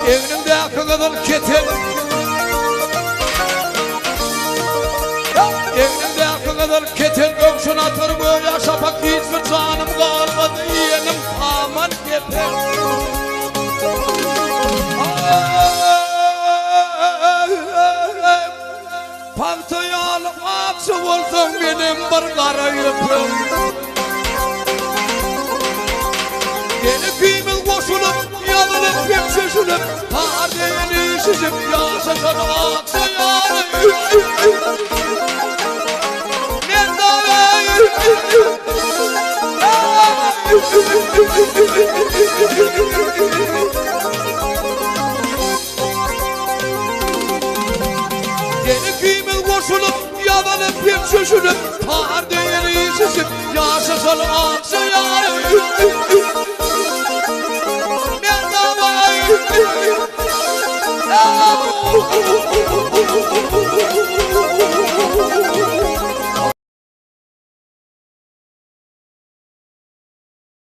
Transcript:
Evimde kadar ketel. Evimde kadar ketel göksün atır böyle şapak hiçbir canım kalmadı yeğenim aman ketel. Paltoyu alıp aksı oldum benim bir kara yıpım. Yeni kıymıl koşulup yanılıp hep şaşılıp Hardeyeni şişip yaşasın aksı yanı. Yeni kıymıl koşulup yanılıp hep şaşılıp Hardeyeni şişip yaşasın aksı yanı. Oh,